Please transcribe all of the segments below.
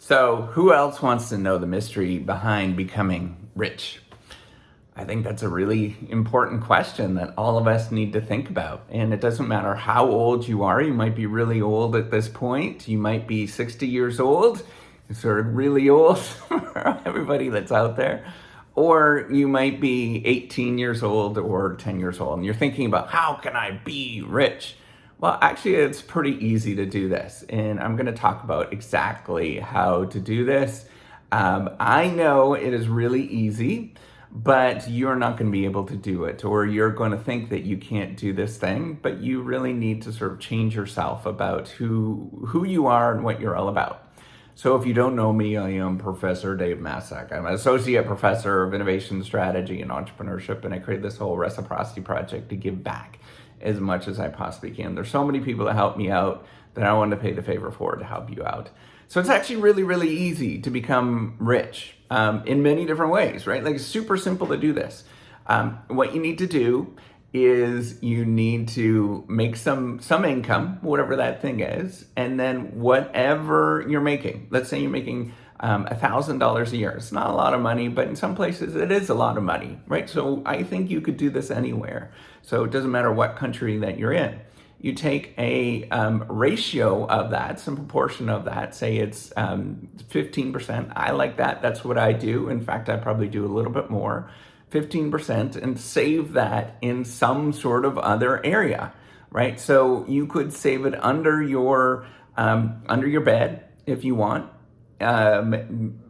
So, who else wants to know the mystery behind becoming rich? I think that's a really important question that all of us need to think about. And it doesn't matter how old you are. You might be really old at this point. You might be 60 years old, sort of really old for everybody that's out there. Or you might be 18 years old or 10 years old, and you're thinking about how can I be rich? Well, actually, it's pretty easy to do this. And I'm going to talk about exactly how to do this. I know it is really easy, but you're not going to be able to do it, or you're going to think that you can't do this thing, but you really need to sort of change yourself about who you are and what you're all about. So if you don't know me, I am Professor Dave Massac. I'm an associate professor of innovation strategy and entrepreneurship, and I created this whole reciprocity project to give back as much as I possibly can. There's so many people that help me out that I want to pay the favor for to help you out. So it's actually really, really easy to become rich in many different ways, right? Like it's super simple to do this. What you need to do is you need to make some income, whatever that thing is, and then whatever you're making. Let's say you're making $1,000 a year. It's not a lot of money, but in some places it is a lot of money, right? So I think you could do this anywhere. So it doesn't matter what country that you're in. You take a ratio of that, some proportion of that, say it's 15%. I like that. That's what I do. In fact, I probably do a little bit more, 15%, and save that in some sort of other area, right? So you could save it under your bed if you want.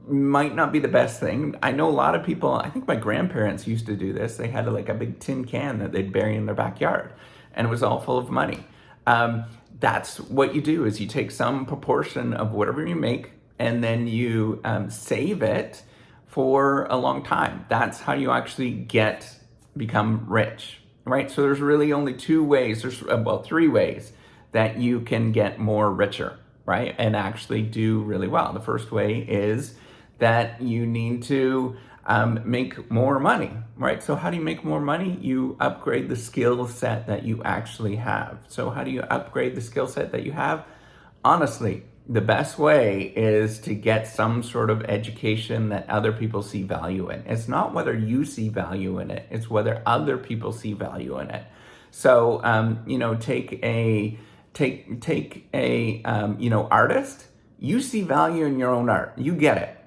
Might not be the best thing. I know a lot of people, I think my grandparents used to do this. They had like a big tin can that they'd bury in their backyard, and it was all full of money. That's what you do is you take some proportion of whatever you make, and then you save it for a long time. That's how you actually become rich, right? So there's really only two ways, three ways that you can get more richer, right? And actually do really well. The first way is that you need to make more money, right? So how do you make more money? You upgrade the skill set that you actually have. So how do you upgrade the skill set that you have? Honestly, the best way is to get some sort of education that other people see value in. It's not whether you see value in it, it's whether other people see value in it. So, take a artist. You see value in your own art. You get it.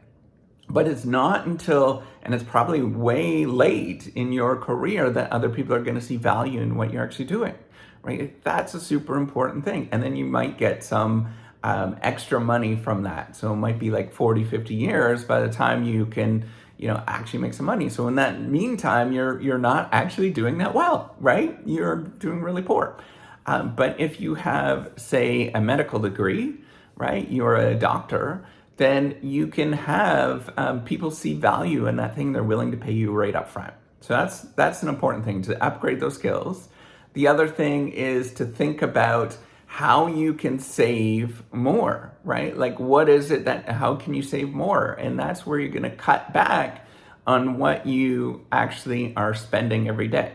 But it's not until, and it's probably way late in your career, that other people are going to see value in what you're actually doing, right? That's a super important thing. And then you might get some extra money from that. So it might be like 40, 50 years by the time you can, actually make some money. So in that meantime, you're not actually doing that well, right? You're doing really poor. But if you have, say, a medical degree, right? You're a doctor, then you can have people see value in that thing. They're willing to pay you right up front. So that's an important thing, to upgrade those skills. The other thing is to think about how you can save more, right? Like how can you save more? And that's where you're gonna cut back on what you actually are spending every day.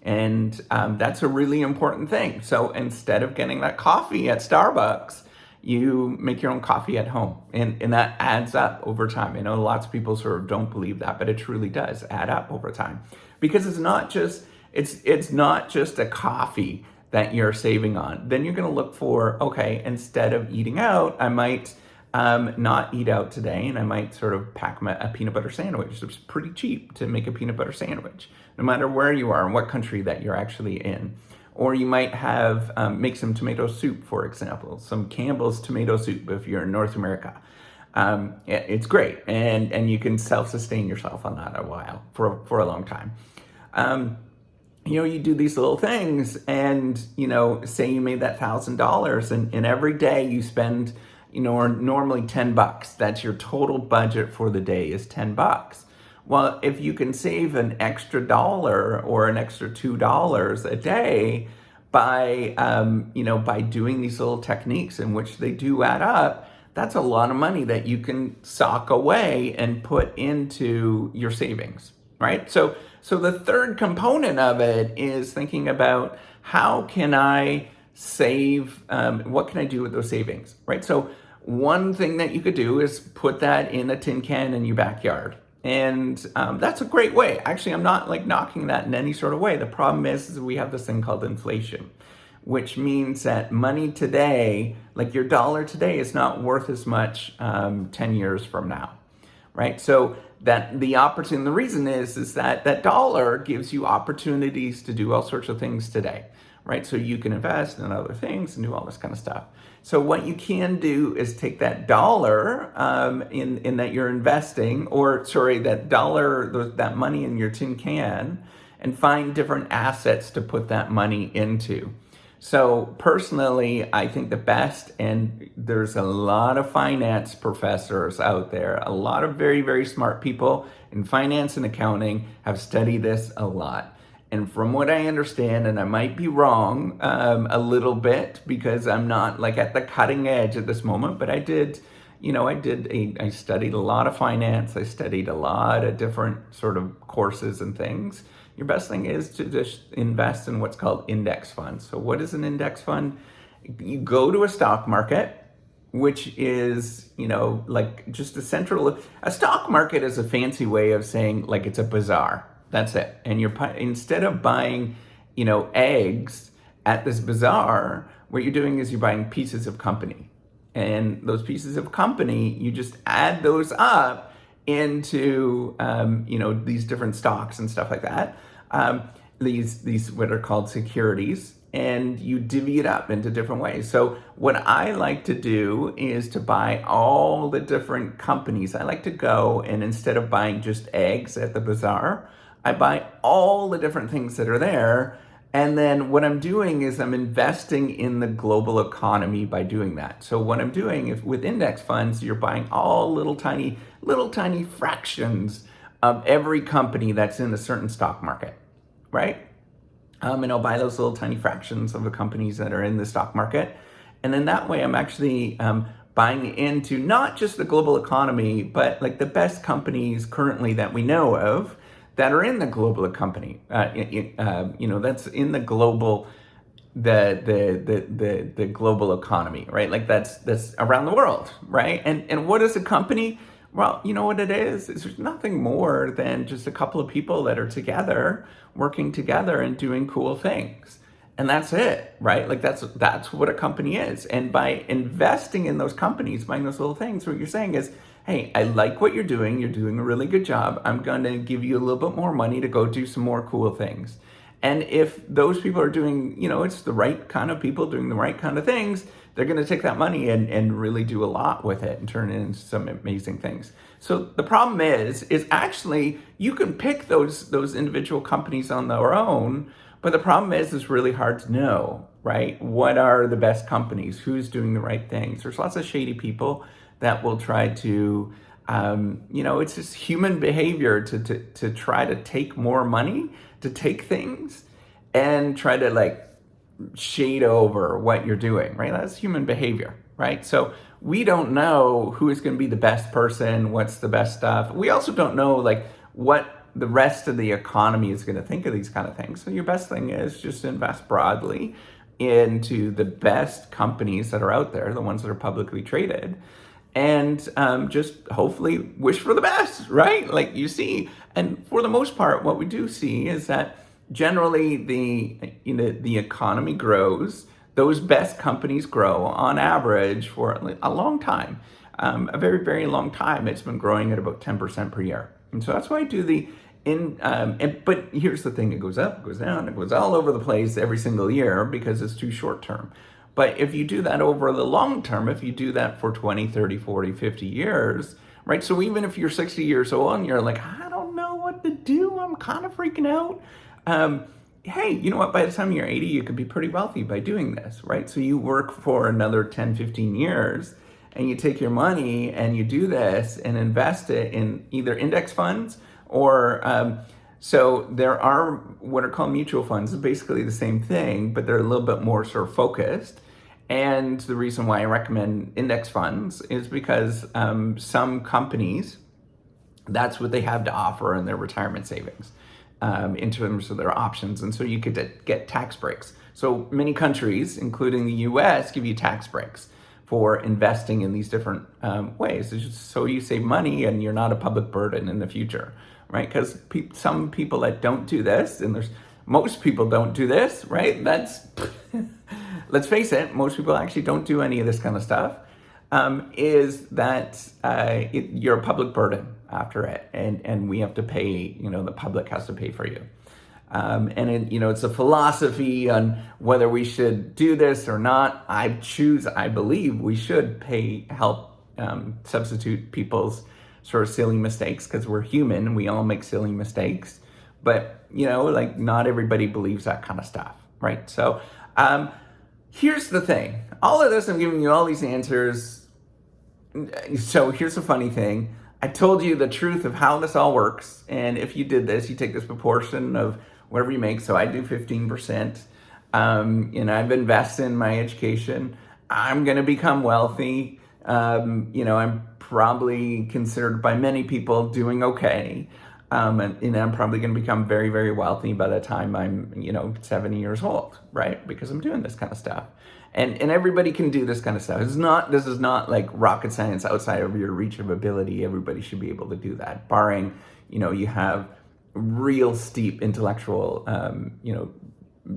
And that's a really important thing. So instead of getting that coffee at Starbucks, you make your own coffee at home, and that adds up over time. I know lots of people sort of don't believe that, but it truly does add up over time, because it's not just a coffee that you're saving on. Then you're going to look for, okay, instead of eating out, I might not eat out today, and I might sort of pack a peanut butter sandwich. It's pretty cheap to make a peanut butter sandwich, no matter where you are and what country that you're actually in. Or you might have make some tomato soup, for example, some Campbell's tomato soup if you're in North America. It's great, and you can self-sustain yourself on that for a long time. You do these little things, and say you made that $1,000, and every day you spend, or normally $10. That's your total budget for the day is $10. Well, if you can save an extra dollar or an extra $2 a day by doing these little techniques in which they do add up, that's a lot of money that you can sock away and put into your savings, right? So the third component of it is thinking about how can I save, what can I do with those savings, right? So one thing that you could do is put that in a tin can in your backyard. And that's a great way. Actually, I'm not like knocking that in any sort of way. The problem is we have this thing called inflation, which means that money today, like your dollar today, is not worth as much 10 years from now, right? So that the opportunity, the reason is that that dollar gives you opportunities to do all sorts of things today, right? So you can invest in other things and do all this kind of stuff. So what you can do is take that dollar in that you're investing, or sorry, that dollar, that money in your tin can, and find different assets to put that money into. So personally, I think the best, and there's a lot of finance professors out there, a lot of very, very smart people in finance and accounting have studied this a lot. And from what I understand, and I might be wrong a little bit because I'm not like at the cutting edge at this moment, but I studied a lot of finance. I studied a lot of different sort of courses and things. Your best thing is to just invest in what's called index funds. So what is an index fund? You go to a stock market, which is, like just a stock market is a fancy way of saying like it's a bazaar. That's it. And instead of buying, eggs at this bazaar, what you're doing is you're buying pieces of company. And those pieces of company, you just add those up into, these different stocks and stuff like that. These what are called securities, and you divvy it up into different ways. So what I like to do is to buy all the different companies. I like to go, and instead of buying just eggs at the bazaar, I buy all the different things that are there. And then what I'm doing is I'm investing in the global economy by doing that. So what I'm doing with index funds, you're buying all little tiny fractions of every company that's in a certain stock market, right? And I'll buy those little tiny fractions of the companies that are in the stock market. And then that way I'm actually buying into not just the global economy, but like the best companies currently that we know of that are in the global economy, that's in the global, the global economy, right? Like that's around the world, right? And what is a company? Well, you know what it is? It's nothing more than just a couple of people that are together, working together and doing cool things. And that's it, right? Like that's what a company is. And by investing in those companies, buying those little things, what you're saying is, hey, I like what you're doing a really good job. I'm gonna give you a little bit more money to go do some more cool things. And if those people are doing, it's the right kind of people doing the right kind of things, they're gonna take that money and really do a lot with it and turn it into some amazing things. So the problem is actually you can pick those individual companies on their own, but the problem is it's really hard to know, right? What are the best companies? Who's doing the right things? There's lots of shady people that will try to, it's just human behavior to try to take more money, to take things and try to like shade over what you're doing, right? That's human behavior, right? So we don't know who is going to be the best person, what's the best stuff. We also don't know like what the rest of the economy is going to think of these kind of things. So your best thing is just invest broadly into the best companies that are out there, the ones that are publicly traded, and just hopefully wish for the best, right? Like you see, and for the most part, what we do see is that generally the economy grows. Those best companies grow on average for a long time, a very, very long time. It's been growing at about 10% per year. And so that's why I do but here's the thing, it goes up, it goes down, it goes all over the place every single year because it's too short term. But if you do that over the long term, if you do that for 20, 30, 40, 50 years, right? So even if you're 60 years old and you're like, I don't know what to do, I'm kind of freaking out. Hey, you know what? By the time you're 80, you could be pretty wealthy by doing this, right? So you work for another 10, 15 years and you take your money and you do this and invest it in either index funds or, so there are what are called mutual funds. It's basically the same thing, but they're a little bit more sort of focused. And the reason why I recommend index funds is because some companies, that's what they have to offer in their retirement savings in terms of their options. And so you could get tax breaks. So many countries, including the US, give you tax breaks. for investing in these different ways. It's just so you save money and you're not a public burden in the future, right? Because some people that don't do this, and most people don't do this, right? That's, let's face it, most people actually don't do any of this kind of stuff, is that you're a public burden after it, and we have to pay, the public has to pay for you. It's a philosophy on whether we should do this or not. I believe we should help substitute people's sort of silly mistakes, because we're human, we all make silly mistakes. But, not everybody believes that kind of stuff, right? So here's the thing. All of this, I'm giving you all these answers. So here's the funny thing. I told you the truth of how this all works. And if you did this, you take this proportion of whatever you make. So I do 15%. I've invested in my education. I'm going to become wealthy. I'm probably considered by many people doing okay. And I'm probably going to become very, very wealthy by the time I'm, 70 years old, right? Because I'm doing this kind of stuff. And everybody can do this kind of stuff. This is not like rocket science outside of your reach of ability. Everybody should be able to do that, barring, you have real steep intellectual,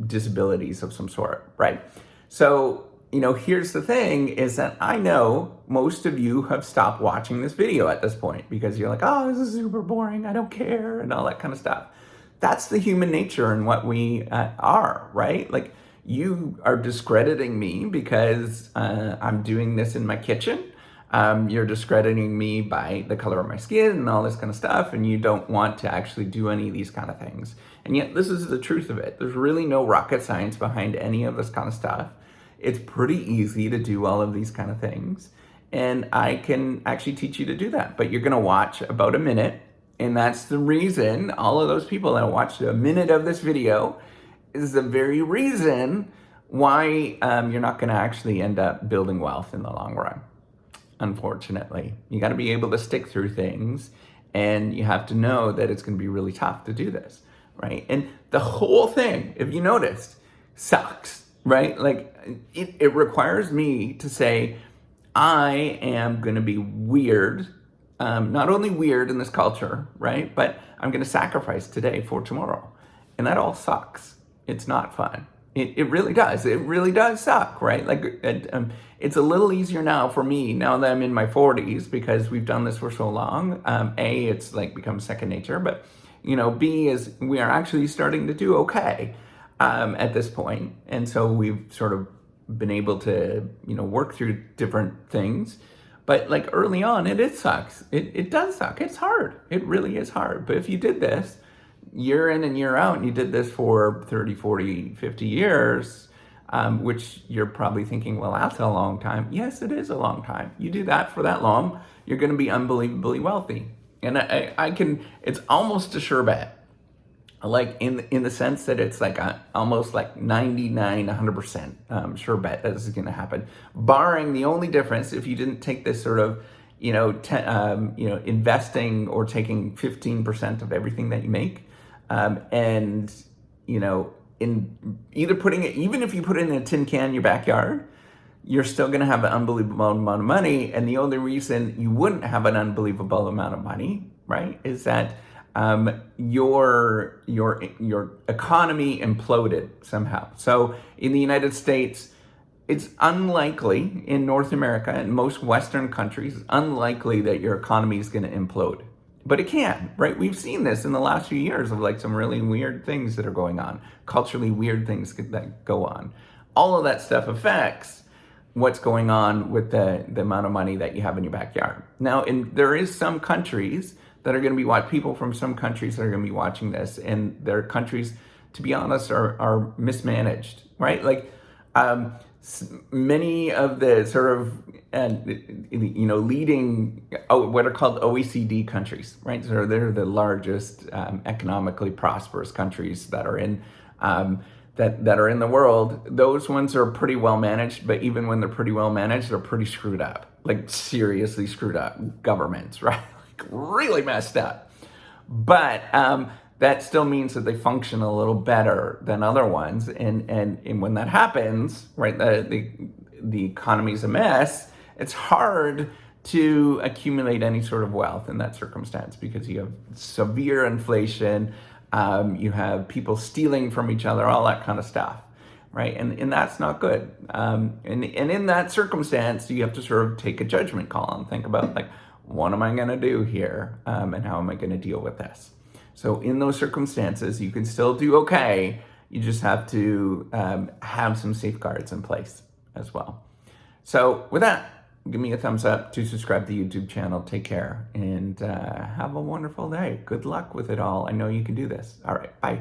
disabilities of some sort, right? So, here's the thing is that I know most of you have stopped watching this video at this point because you're like, oh, this is super boring, I don't care, and all that kind of stuff. That's the human nature and what we are, right? Like, you are discrediting me because I'm doing this in my kitchen. You're discrediting me by the color of my skin and all this kind of stuff, and you don't want to actually do any of these kind of things. And yet, this is the truth of it. There's really no rocket science behind any of this kind of stuff. It's pretty easy to do all of these kind of things. And I can actually teach you to do that. But you're going to watch about a minute. And that's the reason all of those people that watched a minute of this video is the very reason why you're not going to actually end up building wealth in the long run. Unfortunately, you got to be able to stick through things, and you have to know that it's going to be really tough to do this, right? And the whole thing, if you noticed, sucks, right? Like it requires me to say, I am going to be weird, not only weird in this culture, right? But I'm going to sacrifice today for tomorrow. And that all sucks. It's not fun. It really does. It really does suck, right? Like it's a little easier now for me now that I'm in my 40s because we've done this for so long. A, it's like become second nature, but B is we are actually starting to do okay at this point. And so we've sort of been able to, work through different things. But like early on, it sucks. It does suck. It's hard. It really is hard. But if you did this year in and year out, and you did this for 30, 40, 50 years, which you're probably thinking, well, that's a long time. Yes, it is a long time. You do that for that long, you're going to be unbelievably wealthy. And it's almost a sure bet. Like in the sense that it's like almost like 99, 100% sure bet that this is going to happen. Barring the only difference, if you didn't take this sort of, investing or taking 15% of everything that you make, in either putting it, even if you put it in a tin can in your backyard, you're still going to have an unbelievable amount of money. And the only reason you wouldn't have an unbelievable amount of money, right, is that your economy imploded somehow. So in the United States, it's unlikely in North America and most Western countries, it's unlikely that your economy is going to implode. But it can, right? We've seen this in the last few years of like some really weird things that are going on, culturally weird things that go on. All of that stuff affects what's going on with the amount of money that you have in your backyard. Now, there is some countries that are going to be people from some countries that are going to be watching this, and their countries, to be honest, are mismanaged, right? Like many of the sort of leading what are called OECD countries, right? So they're the largest economically prosperous countries that are in that are in the world. Those ones are pretty well managed, but even when they're pretty well managed, they're pretty screwed up, like seriously screwed up governments, right? Like really messed up. But that still means that they function a little better than other ones. And when that happens, right, the economy's a mess, it's hard to accumulate any sort of wealth in that circumstance because you have severe inflation, you have people stealing from each other, all that kind of stuff, right? And that's not good. And in that circumstance, you have to sort of take a judgment call and think about, like, what am I going to do here, and how am I going to deal with this? So in those circumstances, you can still do okay. You just have to have some safeguards in place as well. So with that, give me a thumbs up to subscribe to the YouTube channel. Take care and have a wonderful day. Good luck with it all. I know you can do this. All right, bye.